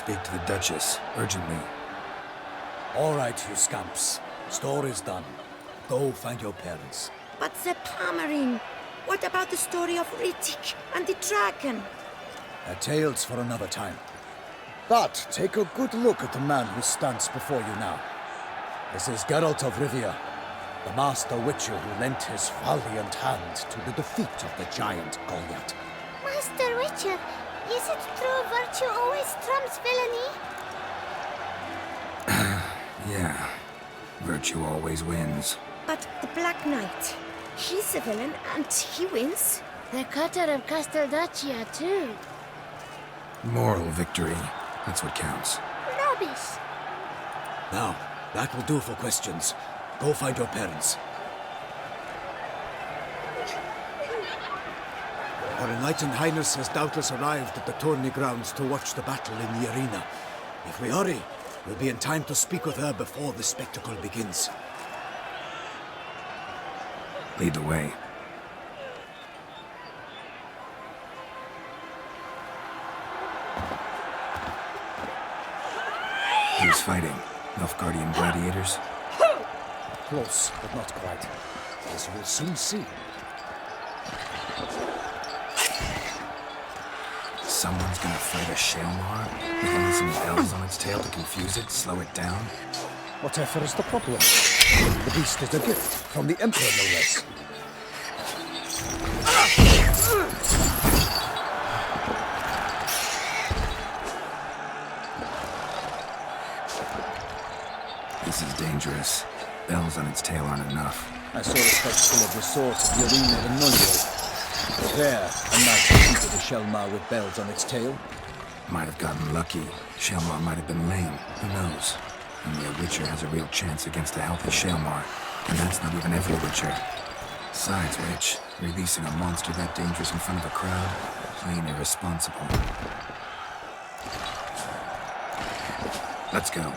speak to the Duchess, urgently. All right, you scamps. Story's done. Go find your parents. But the Palmerine, what about the story of Rittik and the dragon? Tales for another time. But take a good look at the man who stands before you now. This is Geralt of Rivia, the master witcher who lent his valiant hand to the defeat of the giant Goliath. Master Witcher, is it true virtue always trumps villainy? Yeah. Virtue always wins. But the Black Knight, he's a villain and he wins. The cutter of Casteldacia, too. Moral victory. That's what counts. Rubbish. Now, that will do for questions. Go find your parents. Our Enlightened Highness has doubtless arrived at the tourney grounds to watch the battle in the arena. If we hurry, we'll be in time to speak with her before the spectacle begins. Lead the way. Who's fighting? Nilfgaardian gladiators? Close, but not quite. As we'll soon see. Someone's gonna fight a Shelmar? With only some bells on its tail to confuse it, slow it down? Whatever is the problem? The beast is a gift from the Emperor, no less. This is dangerous. Bells on its tail aren't enough. I saw a spectacle of the swords at the arena in Nunio. There, a knight defeated a Shelmar with bells on its tail. Might have gotten lucky. Shelmar might have been lame. Who knows? Only a Witcher has a real chance against a healthy Shelmar. And that's not even every Witcher. Besides which, releasing a monster that dangerous in front of a crowd, plain irresponsible. Let's go.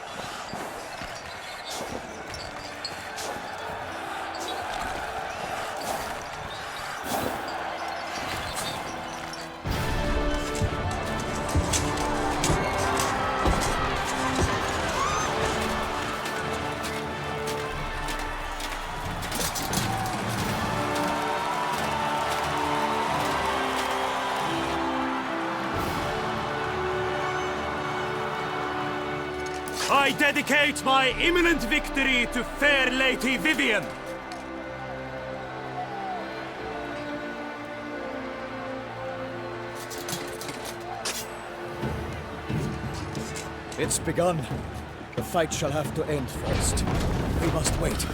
I dedicate my imminent victory to fair Lady Vivienne. It's begun. The fight shall have to end first. We must wait.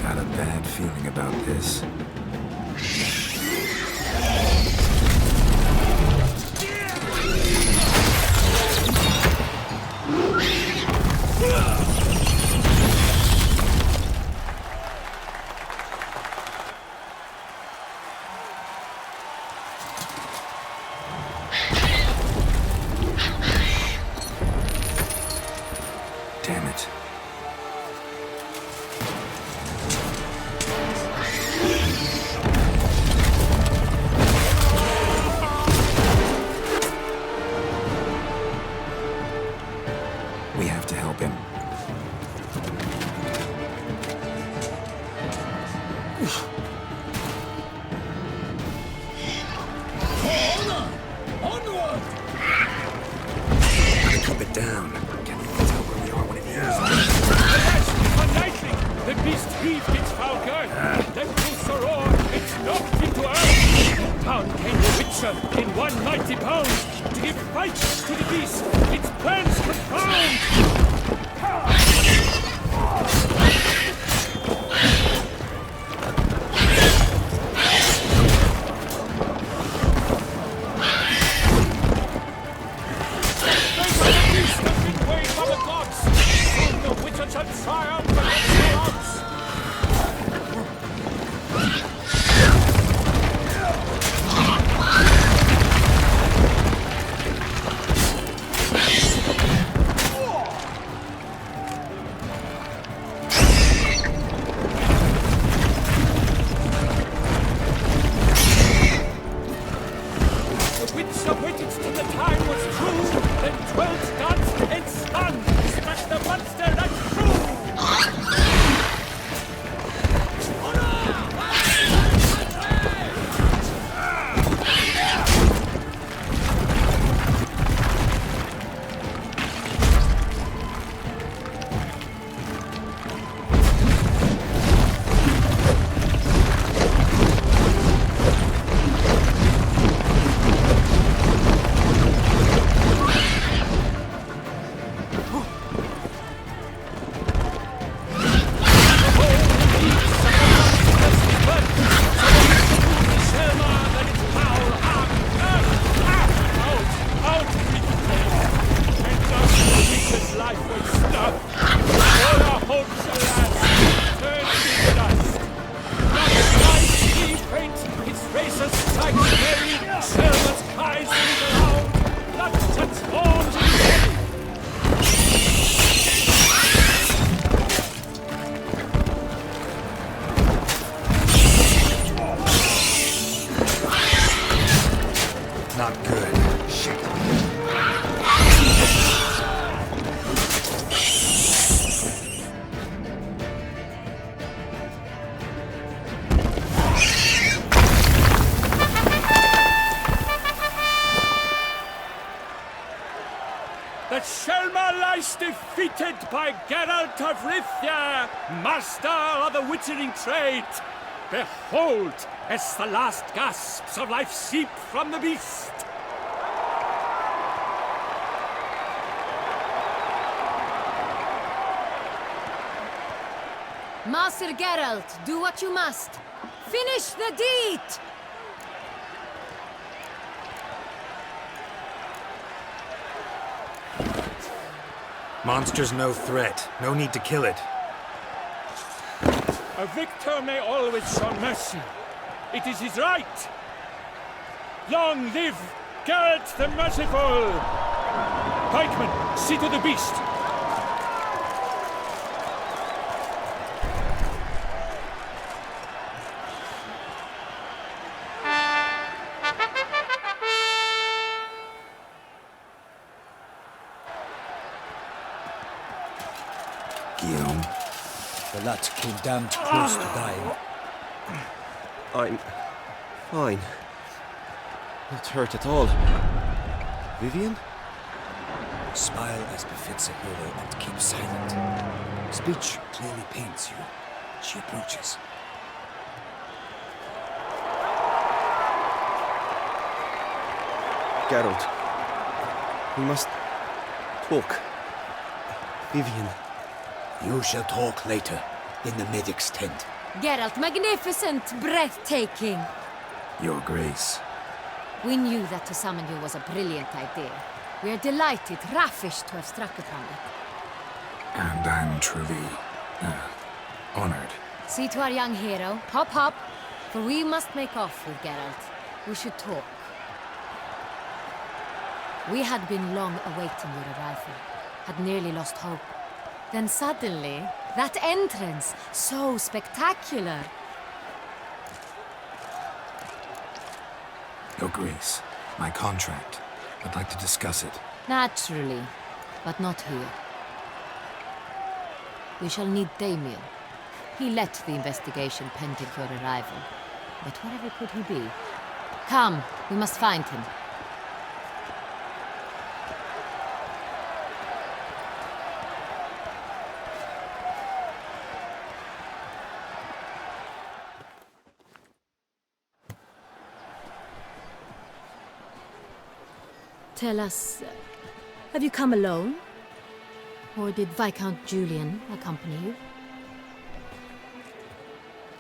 Got a bad feeling about this. Damn it. We have to help him. Onward! Gotta cup it down. Can't even tell where we are when it hears us. Lightning! The beast heaved its foul girth. Then through Soror, it knocked into earth. Down came the Witcher in one mighty bound to give fight to the beast. Its plans confirmed. Triumph against the odds! Witcher waited till the time was true, then dwelt, danced, and spun, struck the monster right through! Not good. Shit. The Shelma lies defeated by Geralt of Rivia, master of the witchering trade. Behold, as the last gasps of life seep from the beast. Master Geralt, do what you must. Finish the deed! Monster's no threat. No need to kill it. A victor may always show mercy. It is his right. Long live Geralt the Merciful! Pikeman, see to the beast. Guillaume. The lad came damned close to dying. I'm fine. Not hurt at all. Vivian? Smile as befits a hero and keep silent. Speech clearly pains you. She approaches. Geralt. We must talk. Vivian. You shall talk later, in the medic's tent. Geralt, magnificent, breathtaking. Your Grace. We knew that to summon you was a brilliant idea. We are delighted, ravished to have struck upon it. And I'm truly, honored. See to our young hero. Hop, hop. For we must make off with Geralt. We should talk. We had been long awaiting your arrival. Had nearly lost hope. Then suddenly, that entrance, so spectacular. Your Grace, my contract. I'd like to discuss it. Naturally, but not here. We shall need Damien. He led the investigation pending your arrival. But wherever could he be? Come, we must find him. Tell us, have you come alone? Or did Viscount Julian accompany you?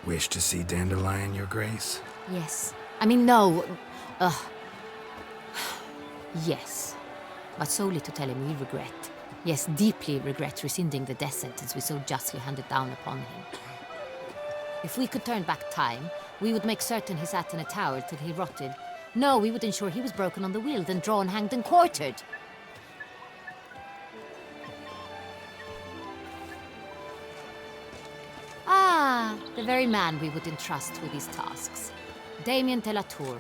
Wish to see Dandelion, Your Grace? Yes. I mean, no. Yes. But solely to tell him we regret. Yes, deeply regret rescinding the death sentence we so justly handed down upon him. If we could turn back time, we would make certain he sat in a tower till he rotted. No, we would ensure he was broken on the wheel, then drawn, hanged, and quartered. Ah, the very man we would entrust with these tasks. Damien de la Tour.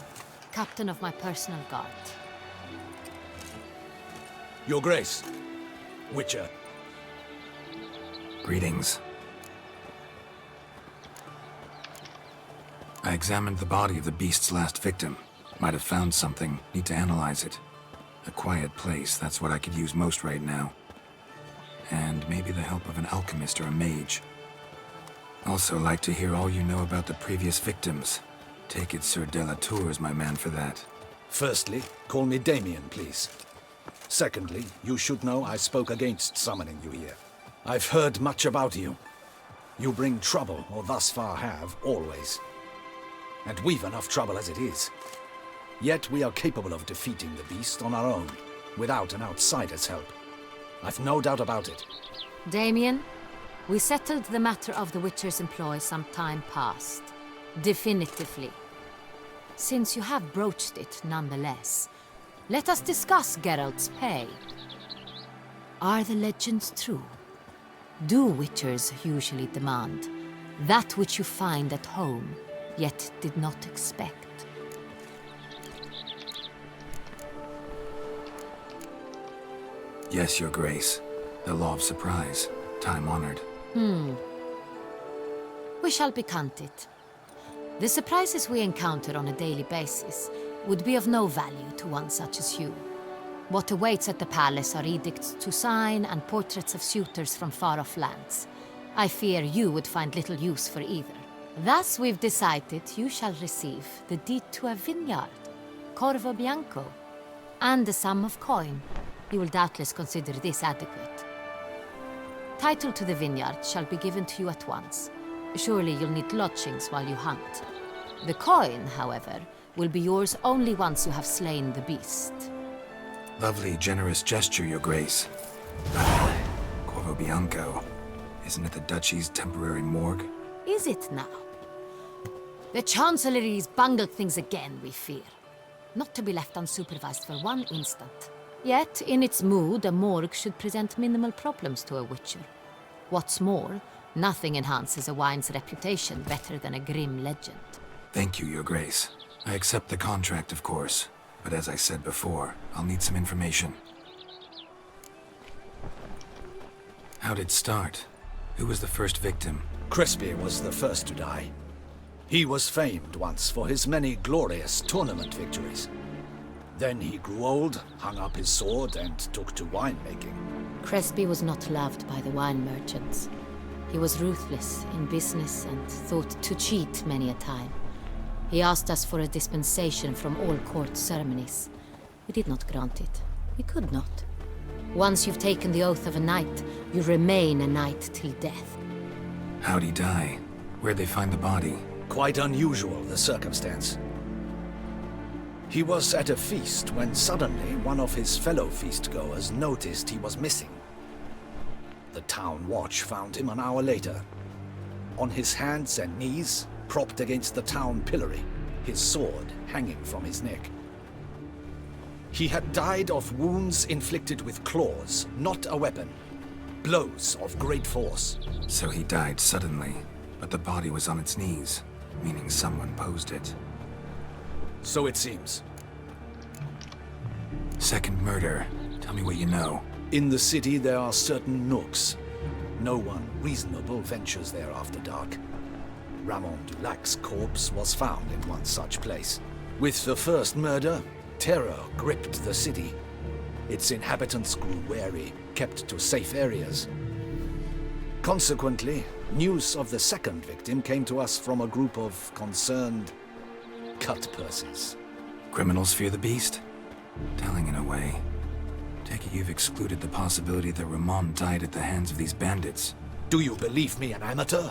captain of my personal guard. Your Grace. Witcher. Greetings. I examined the body of the beast's last victim. Might have found something. Need to analyze it. A quiet place, that's what I could use most right now. And maybe the help of an alchemist or a mage. Also like to hear all you know about the previous victims. Take it Sir Delatour is my man for that. Firstly, call me Damien, please. Secondly, you should know I spoke against summoning you here. I've heard much about you. You bring trouble, or thus far have, always. And we've enough trouble as it is. Yet we are capable of defeating the beast on our own, without an outsider's help. I've no doubt about it. Damien, we settled the matter of the Witcher's employ some time past. Definitively. Since you have broached it nonetheless, let us discuss Geralt's pay. Are the legends true? Do Witchers usually demand that which you find at home, yet did not expect? Yes, Your Grace. The law of surprise. Time-honored. We shall be candid. The surprises we encounter on a daily basis would be of no value to one such as you. What awaits at the palace are edicts to sign and portraits of suitors from far-off lands. I fear you would find little use for either. Thus, we've decided you shall receive the deed to a vineyard, Corvo Bianco, and a sum of coin. You will doubtless consider this adequate. Title to the vineyard shall be given to you at once. Surely you'll need lodgings while you hunt. The coin, however, will be yours only once you have slain the beast. Lovely, generous gesture, Your Grace. Corvo Bianco. Isn't it the Duchy's temporary morgue? Is it now? The Chancellery's bungled things again, we fear. Not to be left unsupervised for one instant. Yet, in its mood, a morgue should present minimal problems to a Witcher. What's more, nothing enhances a wine's reputation better than a grim legend. Thank you, Your Grace. I accept the contract, of course. But as I said before, I'll need some information. How'd it start? Who was the first victim? Crespi was the first to die. He was famed once for his many glorious tournament victories. Then he grew old, hung up his sword, and took to winemaking. Crespi was not loved by the wine merchants. He was ruthless in business and thought to cheat many a time. He asked us for a dispensation from all court ceremonies. We did not grant it. We could not. Once you've taken the oath of a knight, you remain a knight till death. How'd he die? Where'd they find the body? Quite unusual, the circumstance. He was at a feast when suddenly one of his fellow feastgoers noticed he was missing. The town watch found him an hour later. On his hands and knees, propped against the town pillory, his sword hanging from his neck. He had died of wounds inflicted with claws, not a weapon. Blows of great force. So he died suddenly, but the body was on its knees, meaning someone posed it. So it seems. Second murder. Tell me what you know. In the city there are certain nooks. No one reasonable ventures there after dark. Ramon Dulac's corpse was found in one such place. With the first murder, terror gripped the city. Its inhabitants grew wary, kept to safe areas. Consequently, news of the second victim came to us from a group of concerned cut-purses. Criminals fear the beast? Telling in a way. Take it you've excluded the possibility that Ramon died at the hands of these bandits. Do you believe me an amateur?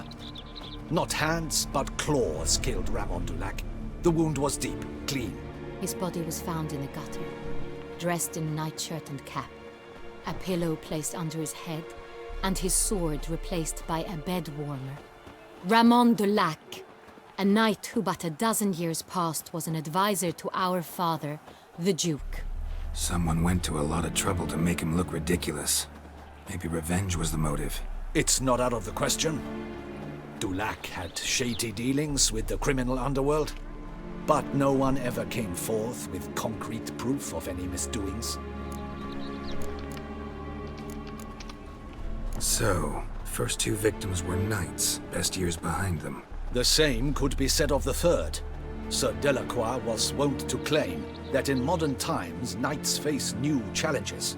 Not hands, but claws killed Ramon Dulac. The wound was deep, clean. His body was found in a gutter, dressed in nightshirt and cap, a pillow placed under his head, and his sword replaced by a bed warmer. Ramon Dulac, a knight who but a dozen years past was an advisor to our father, the Duke. Someone went to a lot of trouble to make him look ridiculous. Maybe revenge was the motive. It's not out of the question. Dulac had shady dealings with the criminal underworld. But no one ever came forth with concrete proof of any misdoings. So, first two victims were knights, best years behind them. The same could be said of the third. Sir Delacroix was wont to claim that in modern times knights face new challenges,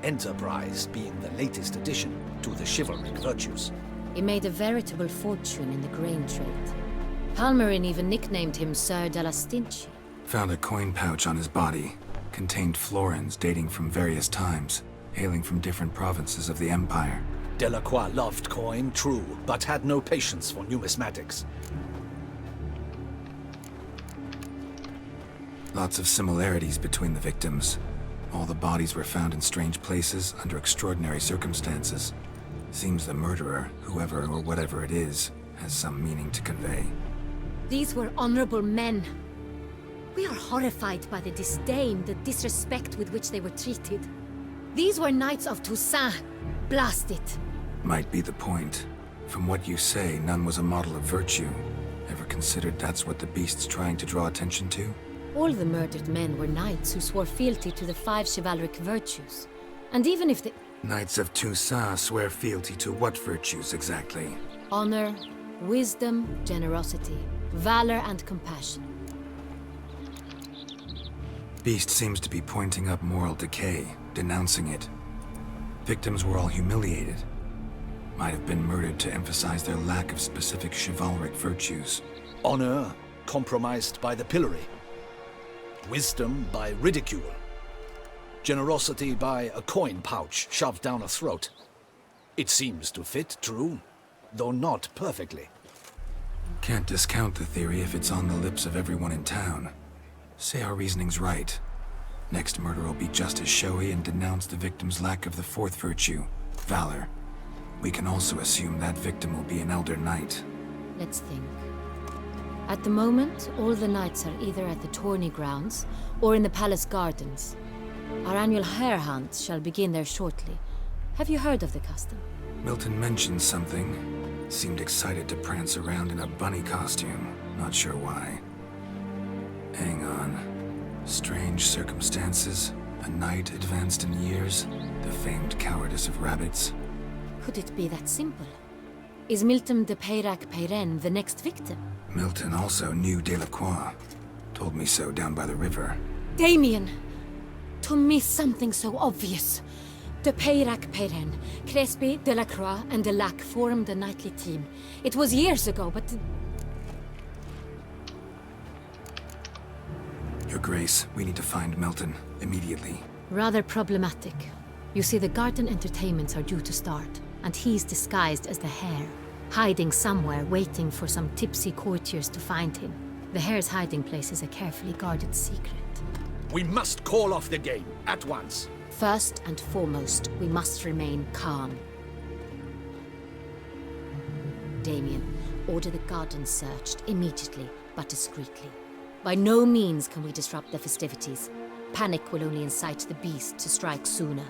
enterprise being the latest addition to the chivalric virtues. He made a veritable fortune in the grain trade. Palmerin even nicknamed him Sir de la Stinchi. Found a coin pouch on his body, contained florins dating from various times, hailing from different provinces of the Empire. Delacroix loved coin, true, but had no patience for numismatics. Lots of similarities between the victims. All the bodies were found in strange places under extraordinary circumstances. Seems the murderer, whoever or whatever it is, has some meaning to convey. These were honorable men. We are horrified by the disdain, the disrespect with which they were treated. These were knights of Toussaint. Blast it. Might be the point. From what you say, none was a model of virtue. Ever considered that's what the beast's trying to draw attention to? All the murdered men were knights who swore fealty to the 5 chivalric virtues. And even if the Knights of Toussaint swear fealty to what virtues exactly? honor, wisdom, generosity, valor, and compassion. Beast seems to be pointing up moral decay, denouncing it. Victims were all humiliated. Might have been murdered to emphasize their lack of specific chivalric virtues. Honor compromised by the pillory. Wisdom by ridicule. Generosity by a coin pouch shoved down a throat. It seems to fit, true, though not perfectly. Can't discount the theory if it's on the lips of everyone in town. Say our reasoning's right. Next murder will be just as showy and denounce the victim's lack of the 4th virtue, valor. We can also assume that victim will be an elder knight. Let's think. At the moment, all the knights are either at the tourney grounds or in the palace gardens. Our annual hare hunt shall begin there shortly. Have you heard of the custom? Milton mentioned something. Seemed excited to prance around in a bunny costume. Not sure why. Hang on. Strange circumstances. A knight advanced in years. The famed cowardice of rabbits. Could it be that simple? Is Milton de Peyrac-Peyren the next victim? Milton also knew Delacroix. Told me so down by the river. Damien! To miss something so obvious. De Peyrac-Peyren, Crespi, Delacroix, and Delac formed a knightly team. It was years ago, but... Your Grace, we need to find Milton, immediately. Rather problematic. You see, the garden entertainments are due to start, and he's disguised as the hare, hiding somewhere, waiting for some tipsy courtiers to find him. The hare's hiding place is a carefully guarded secret. We must call off the game, at once. First and foremost, we must remain calm. Damien, order the garden searched immediately, but discreetly. By no means can we disrupt the festivities. Panic will only incite the beast to strike sooner.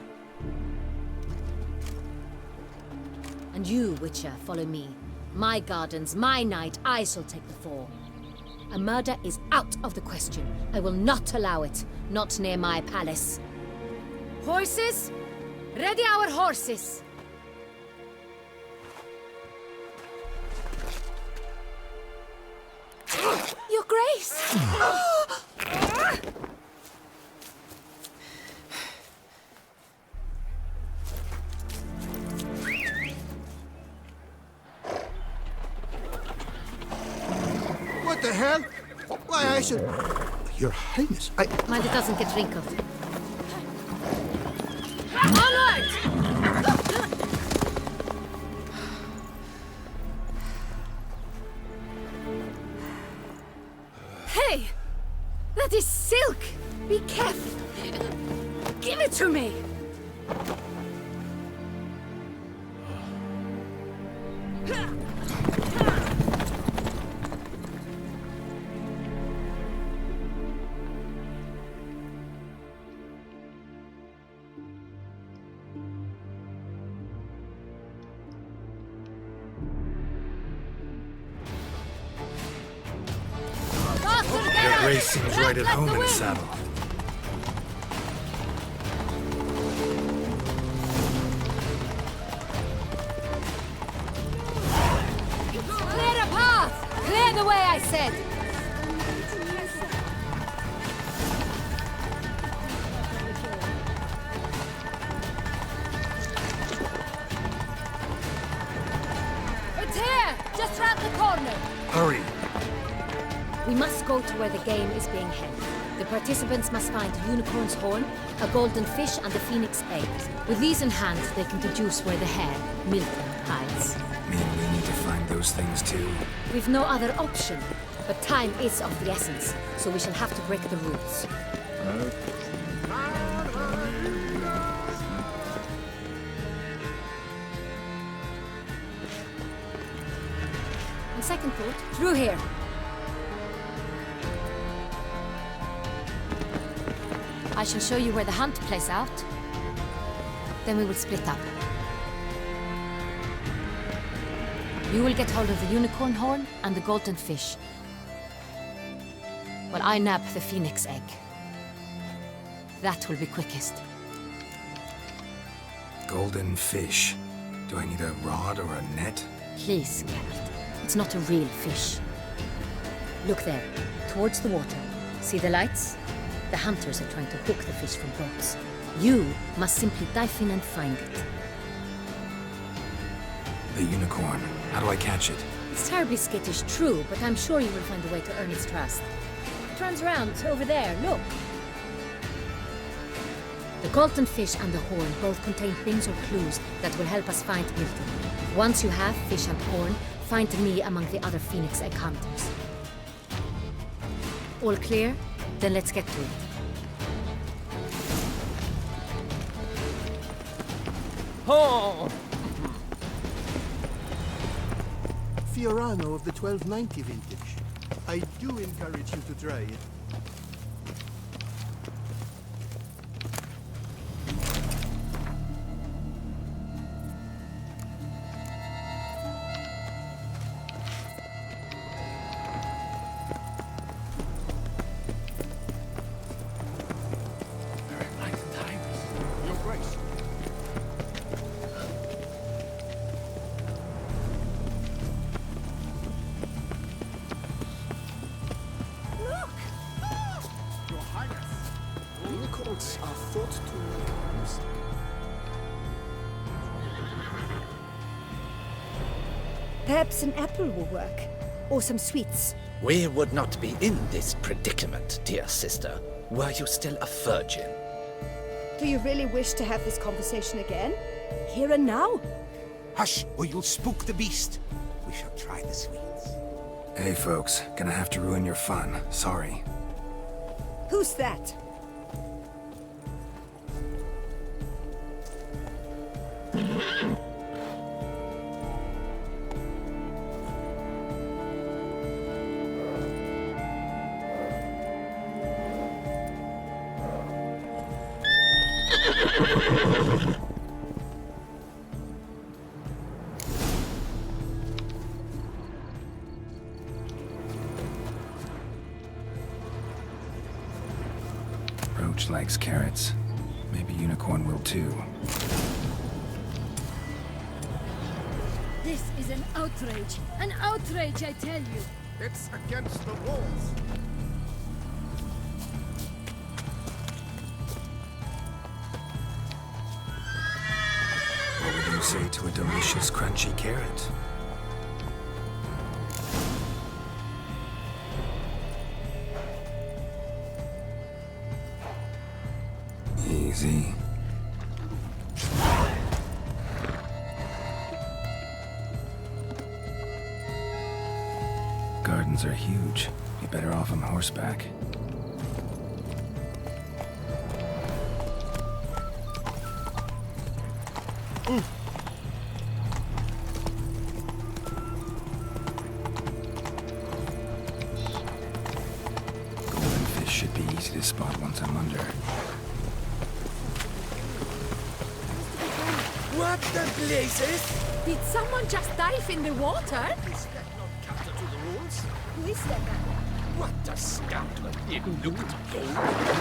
And you, Witcher, follow me. My gardens, my night, I shall take the fall. A murder is out of the question. I will not allow it. Not near my palace. Horses? Ready our horses! Your Grace! What the hell? Why, I should... Your Highness, Mind it doesn't get wrinkled. Onward! Hey! That is silk! Be careful! Give it to me! Castle seems right at home in the saddle. Clear a path! Clear the way, I said! It's here! Just round the corner! Hurry! We must go to where the game is being held. The participants must find a unicorn's horn, a golden fish, and a phoenix egg. With these in hand, they can deduce where the hare, Milton, hides. Mean we need to find those things too? We've no other option. But time is of the essence, so we shall have to break the rules. On second thought, through here. I shall show you where the hunt plays out. Then we will split up. You will get hold of the unicorn horn and the golden fish, while I nab the phoenix egg. That will be quickest. Golden fish. Do I need a rod or a net? Please, Geralt. It's not a real fish. Look there, towards the water. See the lights? The hunters are trying to hook the fish from boats. You must simply dive in and find it. The unicorn. How do I catch it? It's terribly skittish, true, but I'm sure you will find a way to earn its trust. It runs around over there, look. The golden fish and the horn both contain things or clues that will help us find Milton. Once you have fish and horn, find me among the other phoenix egg hunters. All clear? Then let's get to it. Oh! Fiorano of the 1290 vintage. I do encourage you to try it. Your Grace. Unicorns are thought to make music. Perhaps an apple will work. Or some sweets. We would not be in this predicament, dear sister, were you still a virgin. Do you really wish to have this conversation again? Here and now? Hush, or you'll spook the beast. We shall try the sweets. Hey folks, gonna have to ruin your fun. Sorry. Who's that? Roach likes carrots. Maybe Unicorn will too. This is an outrage. An outrage, I tell you. It's against the walls. What would you say to a delicious, crunchy carrot? Easy. Gardens are huge. Be better off on horseback. Golden fish should be easy to spot once I'm under. What the blazes? Did someone just dive in the water? Is that not counter to the rules? Who is that man? What a scoundrel! It looked gold.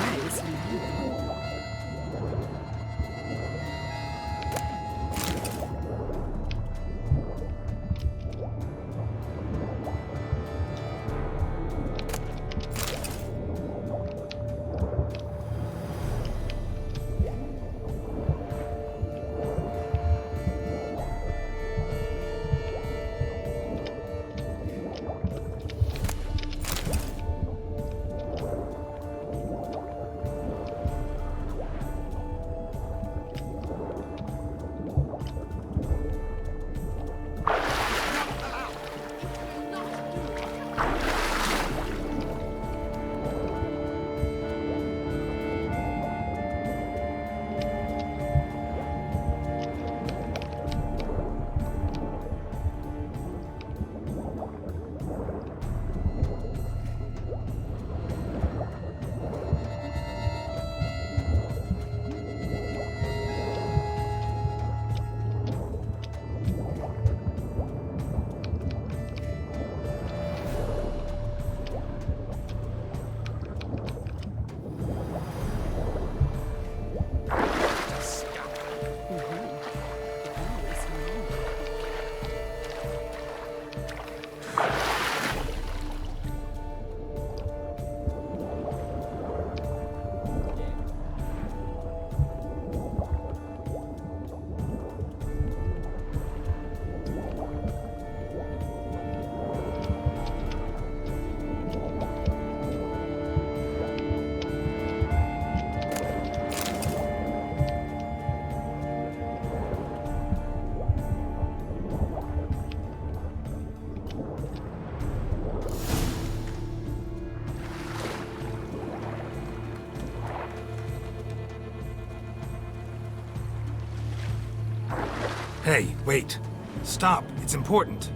Hey, wait. Stop. It's important.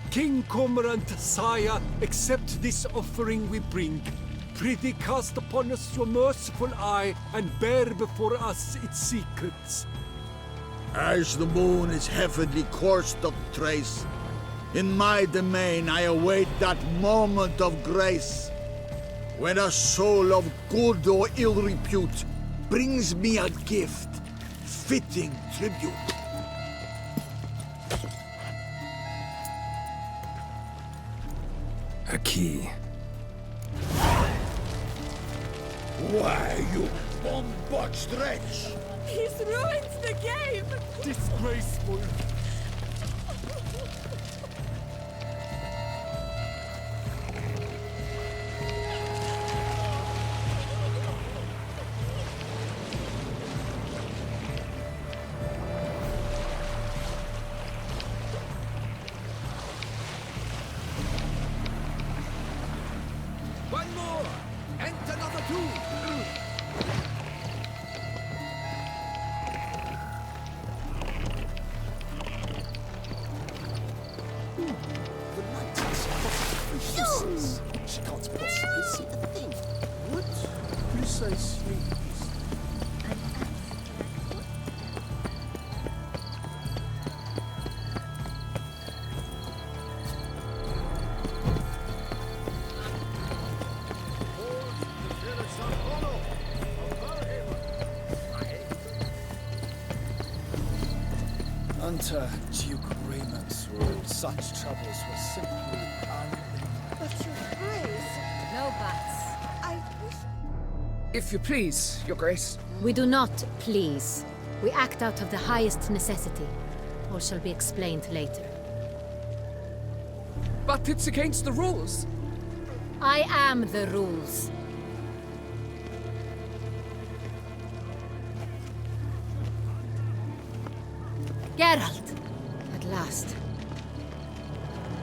King Cormorant, sire, accept this offering we bring. Prithee cast upon us your merciful eye, and bear before us its secrets. As the moon is heavenly coursed of trace, in my domain I await that moment of grace, when a soul of good or ill repute brings me a gift, fitting tribute. A key. Why, you bomb-botched wretch! He's ruined the game! Disgraceful. One more! Enter number 2! The light is useless. She can't possibly see a thing. What precisely is Unter Duke Raymond's rule, such troubles were simply But your grace, No buts. I wish... If you please, Your Grace. We do not please. We act out of the highest necessity. All shall be explained later. But it's against the rules. I am the rules. Geralt! At last.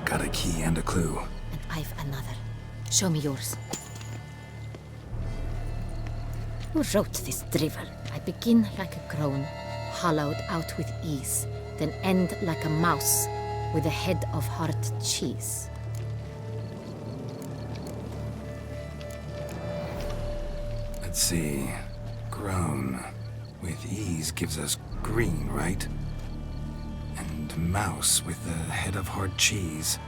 Got a key and a clue. And I've another. Show me yours. Who wrote this drivel? I begin like a crone, hollowed out with ease, then end like a mouse, with a head of hard cheese. Let's see. Grown. With ease gives us green, right? And mouse with the head of hard cheese.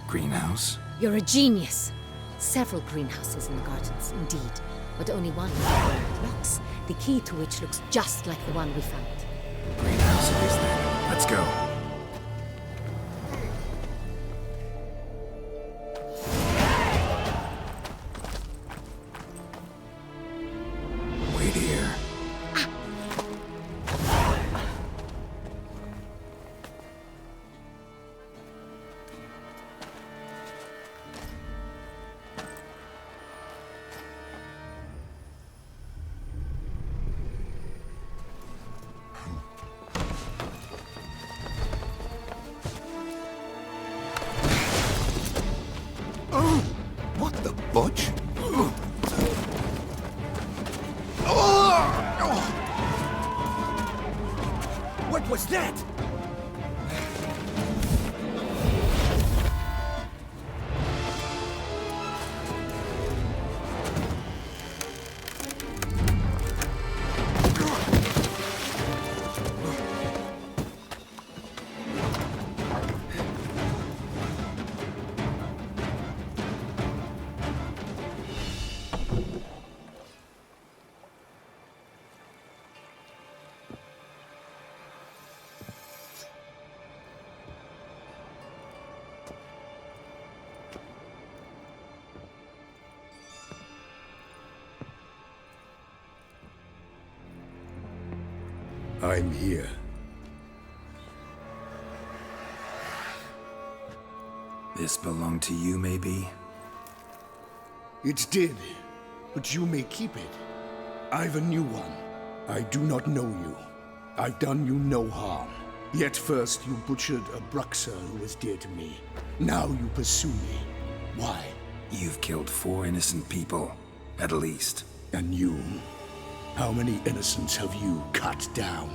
Greenhouse? You're a genius. Several greenhouses in the gardens, indeed, but only one locks, the key to which looks just like the one we found. Greenhouse it is then. Let's go. Wait here. What the butch? What was that? I'm here. This belonged to you, maybe? It did, but you may keep it. I've a new one. I do not know you. I've done you no harm. Yet first you butchered a Bruxer who was dear to me. Now you pursue me. Why? You've killed 4 innocent people, at least. And you? How many innocents have you cut down?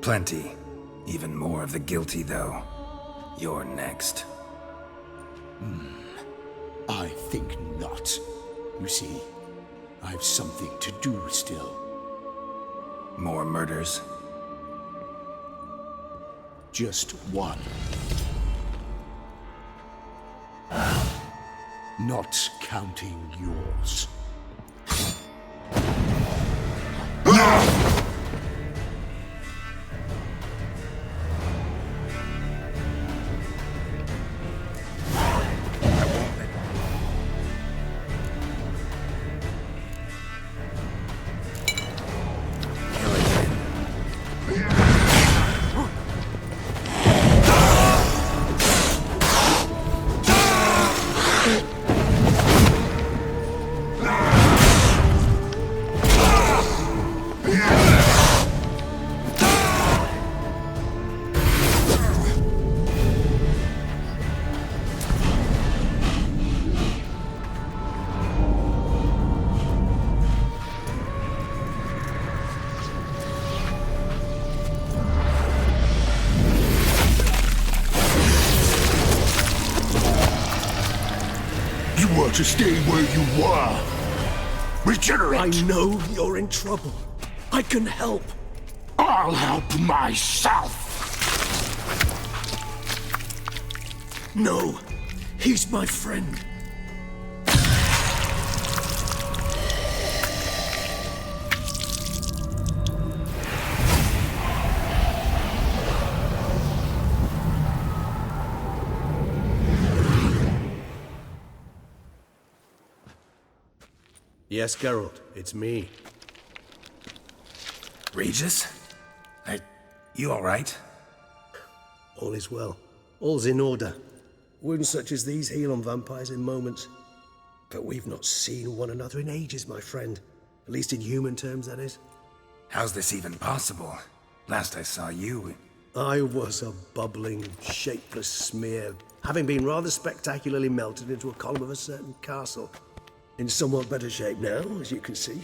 Plenty. Even more of the guilty, though. You're next. I think not. You see, I've something to do still. More murders? Just one. Not counting yours. You were to stay where you were. Regenerate! I know you're in trouble. I can help. I'll help myself! No, he's my friend. Yes, Geralt, it's me. Regis? You alright? All is well. All's in order. Wounds such as these heal on vampires in moments. But we've not seen one another in ages, my friend. At least in human terms, that is. How's this even possible? Last I saw you... I was a bubbling, shapeless smear, having been rather spectacularly melted into a column of a certain castle. In somewhat better shape now, as you can see.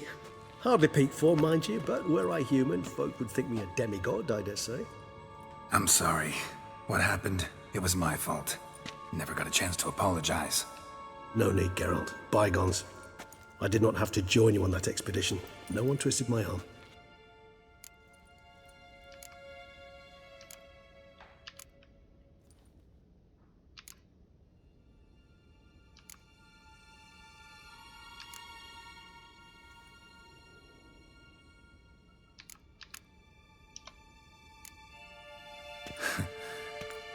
Hardly peak form, mind you, but were I human, folk would think me a demigod, I dare say. I'm sorry. What happened? It was my fault. Never got a chance to apologize. No need, Geralt. Bygones. I did not have to join you on that expedition. No one twisted my arm.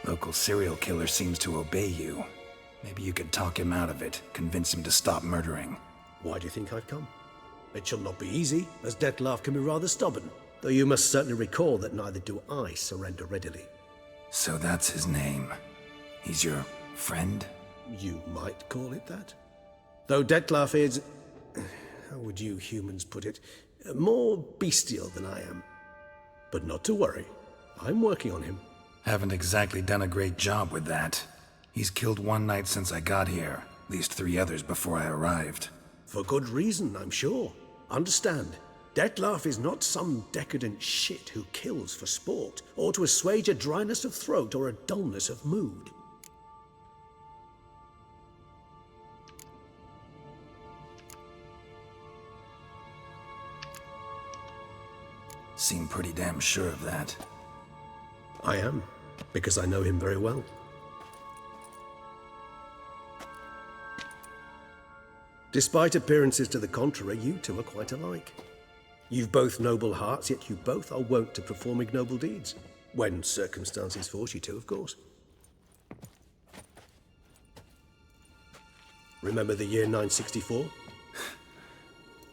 Local serial killer seems to obey you. Maybe you could talk him out of it, convince him to stop murdering. Why do you think I've come? It shall not be easy, as Dettlaff can be rather stubborn. Though you must certainly recall that neither do I surrender readily. So that's his name. He's your friend? You might call it that. Though Dettlaff is... how would you humans put it? More bestial than I am. But not to worry. I'm working on him. Haven't exactly done a great job with that. He's killed one knight since I got here. At least 3 others before I arrived. For good reason, I'm sure. Understand, Dettlaff is not some decadent shit who kills for sport, or to assuage a dryness of throat or a dullness of mood. Seem pretty damn sure of that. I am, because I know him very well. Despite appearances to the contrary, you two are quite alike. You've both noble hearts, yet you both are wont to perform ignoble deeds. When circumstances force you to, of course. Remember the year 964?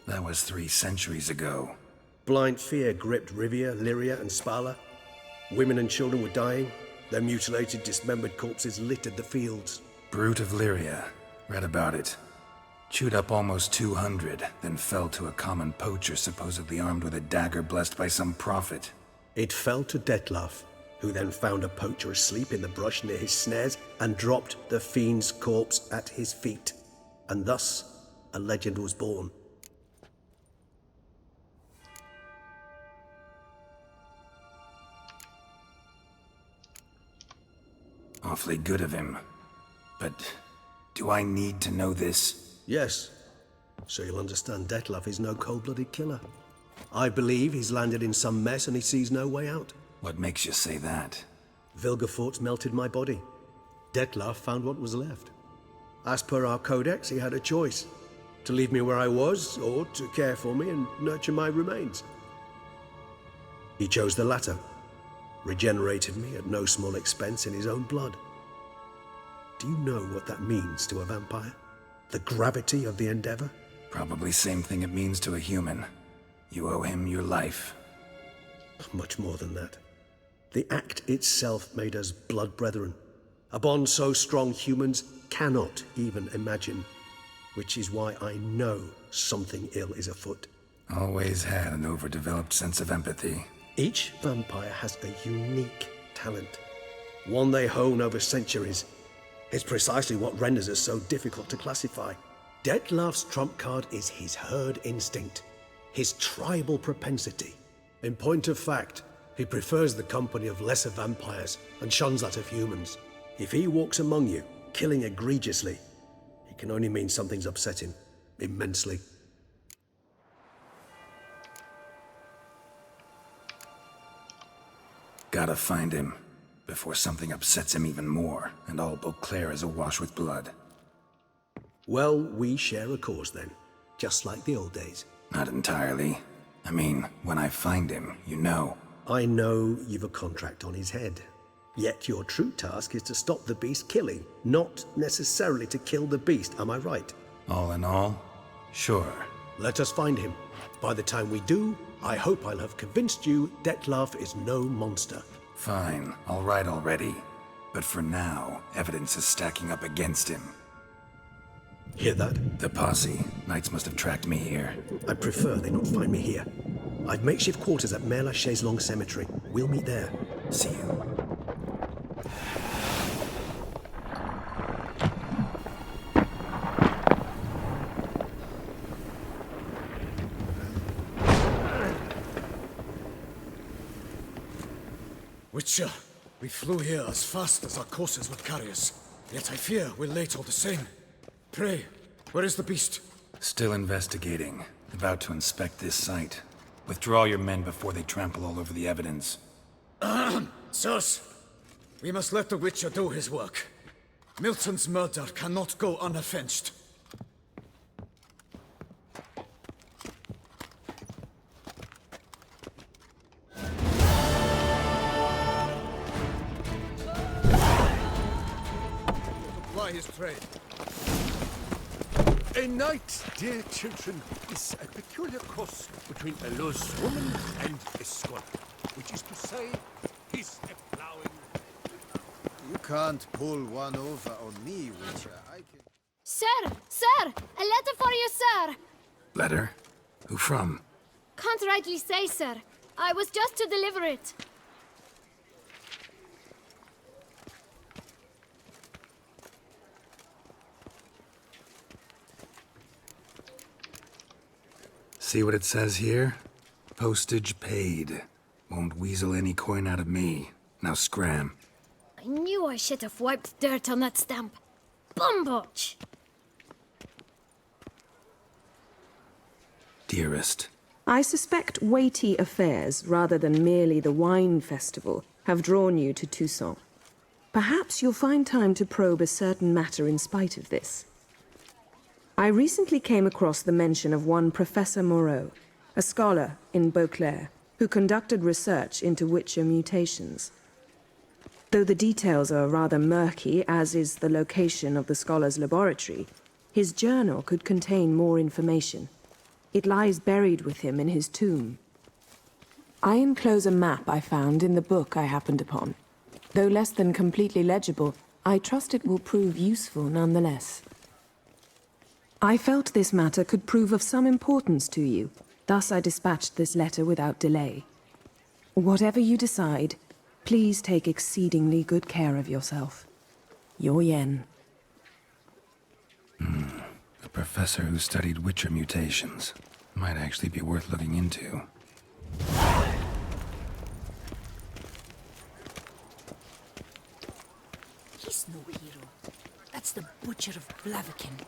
That was 3 centuries ago. Blind fear gripped Rivia, Lyria, and Spala. Women and children were dying. Their mutilated, dismembered corpses littered the fields. Brute of Lyria. Read about it. Chewed up almost 200, then fell to a common poacher supposedly armed with a dagger blessed by some prophet. It fell to Dettlaff, who then found a poacher asleep in the brush near his snares and dropped the fiend's corpse at his feet. And thus, a legend was born. Awfully good of him. But do I need to know this? Yes. So you'll understand Dettlaff is no cold-blooded killer. I believe he's landed in some mess and he sees no way out. What makes you say that? Vilgefortz melted my body. Dettlaff found what was left. As per our codex, he had a choice. To leave me where I was, or to care for me and nurture my remains. He chose the latter. Regenerated me at no small expense in his own blood. Do you know what that means to a vampire? The gravity of the endeavor? Probably same thing it means to a human. You owe him your life. Much more than that. The act itself made us blood brethren. A bond so strong humans cannot even imagine. Which is why I know something ill is afoot. Always had an overdeveloped sense of empathy. Each vampire has a unique talent. One they hone over centuries. It's precisely what renders us so difficult to classify. Dettlaff's trump card is his herd instinct, his tribal propensity. In point of fact, he prefers the company of lesser vampires and shuns that of humans. If he walks among you, killing egregiously, it can only mean something's upset him, immensely. Gotta find him, before something upsets him even more, and all Beauclair is awash with blood. Well, we share a cause then, just like the old days. Not entirely. I mean, when I find him, you know. I know you've a contract on his head. Yet your true task is to stop the beast killing, not necessarily to kill the beast, am I right? All in all, sure. Let us find him. By the time we do, I hope I'll have convinced you Dettlaff is no monster. Fine, all right already. But for now, evidence is stacking up against him. Hear that? The posse. Knights must have tracked me here. I prefer they not find me here. I've makeshift quarters at Mère Lachaise Long Cemetery. We'll meet there. See you. Witcher, we flew here as fast as our courses would carry us. Yet I fear we're late all the same. Pray, where is the beast? Still investigating. About to inspect this site. Withdraw your men before they trample all over the evidence. Sirs, we must let the Witcher do his work. Milton's murder cannot go unavenged. by his trade. A knight, dear children, is a peculiar cross between a lost woman and a scholar, which is to say, he's a plowing. You can't pull one over on me, Witcher. I can... Sir! Sir! A letter for you, sir! Letter? Who from? Can't rightly say, sir. I was just to deliver it. See what it says here? Postage paid. Won't weasel any coin out of me. Now scram. I knew I should have wiped dirt on that stamp. Bumbotch! Dearest. I suspect weighty affairs, rather than merely the wine festival, have drawn you to Toussaint. Perhaps you'll find time to probe a certain matter in spite of this. I recently came across the mention of one Professor Moreau, a scholar in Beauclair, who conducted research into Witcher mutations. Though the details are rather murky, as is the location of the scholar's laboratory, his journal could contain more information. It lies buried with him in his tomb. I enclose a map I found in the book I happened upon. Though less than completely legible, I trust it will prove useful nonetheless. I felt this matter could prove of some importance to you, thus I dispatched this letter without delay. Whatever you decide, please take exceedingly good care of yourself. Your Yen. A professor who studied Witcher mutations. Might actually be worth looking into. He's no hero. That's the Butcher of Blaviken.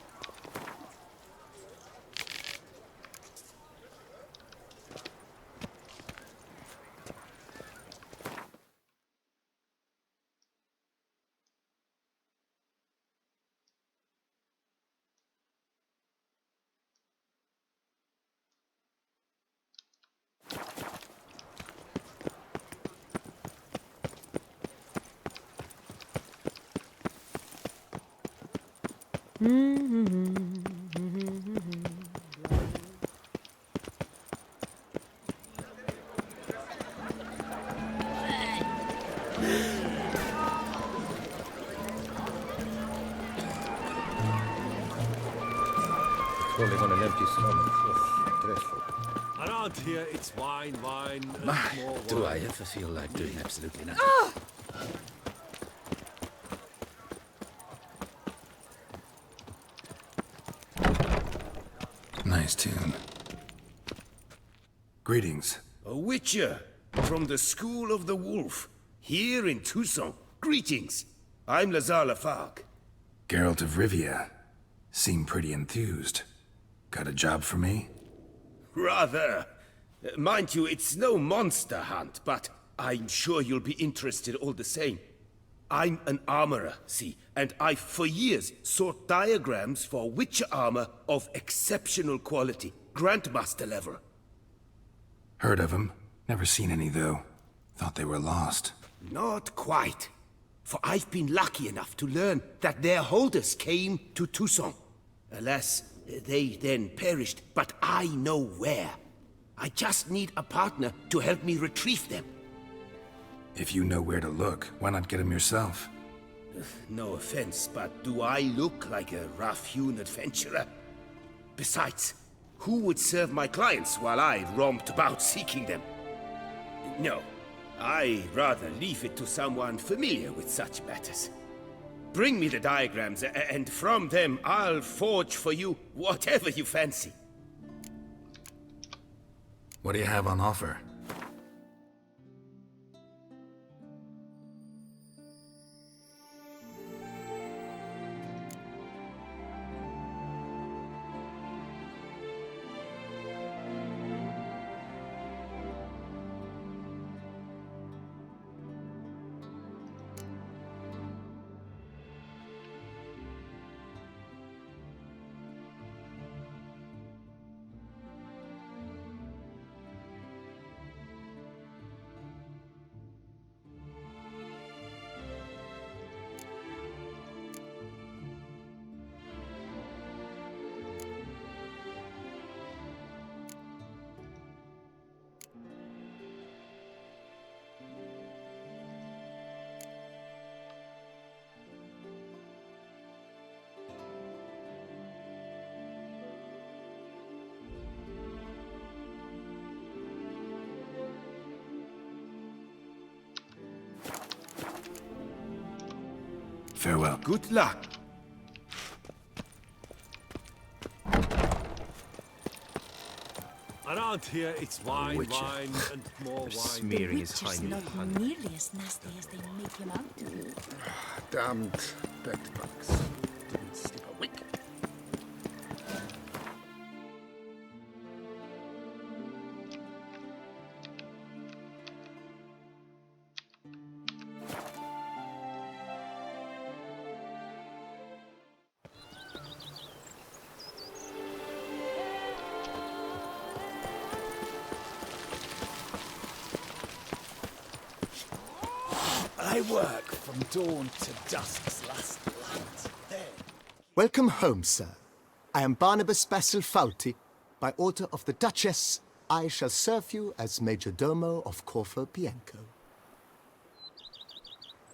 Crawling on an empty stomach. Oh, dreadful. Around here, it's wine, My, more wine. do I ever feel like doing absolutely nothing? Nice tune. Greetings. A Witcher from the School of the Wolf, here in Toussaint. Greetings. I'm Lazar Lafargue. Geralt of Rivia. Seem pretty enthused. Got a job for me? Rather. Mind you, it's no monster hunt, but I'm sure you'll be interested all the same. I'm an armorer, see, and I've for years sought diagrams for Witcher armor of exceptional quality, Grandmaster level. Heard of them. Never seen any, though. Thought they were lost. Not quite. For I've been lucky enough to learn that their holders came to Toussaint. Alas, they then perished, but I know where. I just need a partner to help me retrieve them. If you know where to look, why not get them yourself? No offense, but do I look like a rough-hewn adventurer? Besides, who would serve my clients while I romped about seeking them? No, I'd rather leave it to someone familiar with such matters. Bring me the diagrams, and from them I'll forge for you whatever you fancy. What do you have on offer? Farewell. Good luck. Around here, it's wine, Witcher. wine, and more wine. Smearing his Witcher's hiney not honey. nearly as nasty as they make him out to be. Damned bedbugs. Didn't sleep a wink. I work from dawn to dusk's last light. Then Welcome home, sir. I am Barnabas Basil Fauti. By order of the Duchess, I shall serve you as Major Domo of Corfu Bianco.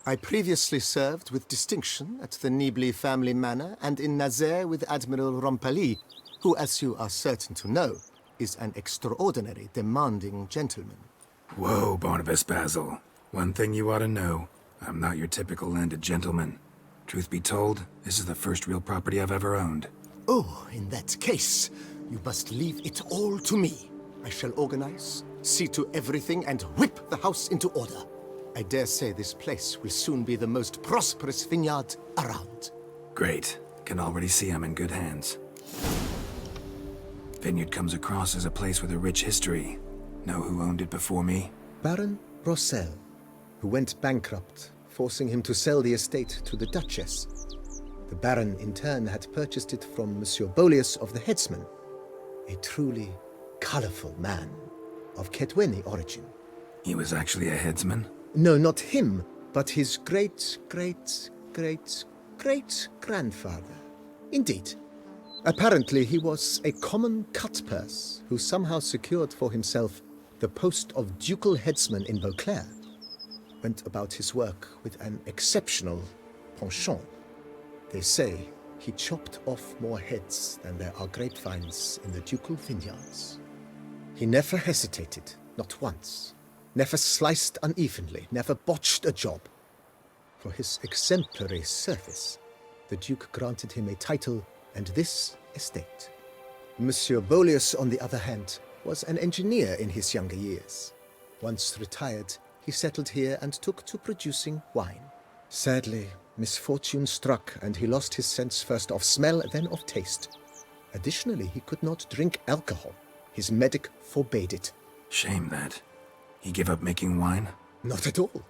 I previously served with distinction at the Nibli family manor and in Nazaire with Admiral Rompali, who, as you are certain to know, is an extraordinary, demanding gentleman. Whoa, Barnabas Basil. One thing you ought to know. I'm not your typical landed gentleman. Truth be told, this is the first real property I've ever owned. Oh, in that case, you must leave it all to me. I shall organize, see to everything, and whip the house into order. I dare say this place will soon be the most prosperous vineyard around. Great. Can already see I'm in good hands. Vineyard comes across as a place with a rich history. Know who owned it before me? Baron Rossel, who went bankrupt, forcing him to sell the estate to the Duchess. The Baron, in turn, had purchased it from Monsieur Bolius of the Headsman, a truly colorful man of Ketweni origin. He was actually a headsman? No, not him, but his great-grandfather. Indeed. Apparently, he was a common cut-purse who somehow secured for himself the post of ducal headsman in Beauclair. Went about his work with an exceptional penchant. They say he chopped off more heads than there are grapevines in the ducal vineyards. He never hesitated, not once. Never sliced unevenly, never botched a job. For his exemplary service, the Duke granted him a title and this estate. Monsieur Bolius, on the other hand, was an engineer in his younger years. Once retired, he settled here and took to producing wine. Sadly, misfortune struck and he lost his sense first of smell, then of taste. Additionally, he could not drink alcohol. His medic forbade it. Shame that. He gave up making wine? Not at all.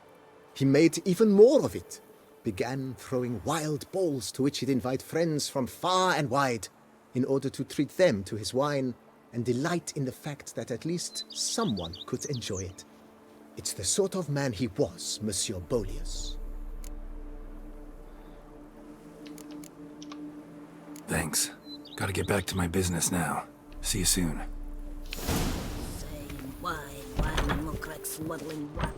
He made even more of it. Began throwing wild balls to which he'd invite friends from far and wide in order to treat them to his wine and delight in the fact that at least someone could enjoy it. It's the sort of man he was, Monsieur Bolius. Thanks. Gotta get back to my business now. See you soon. Wine, and look like smuggling rat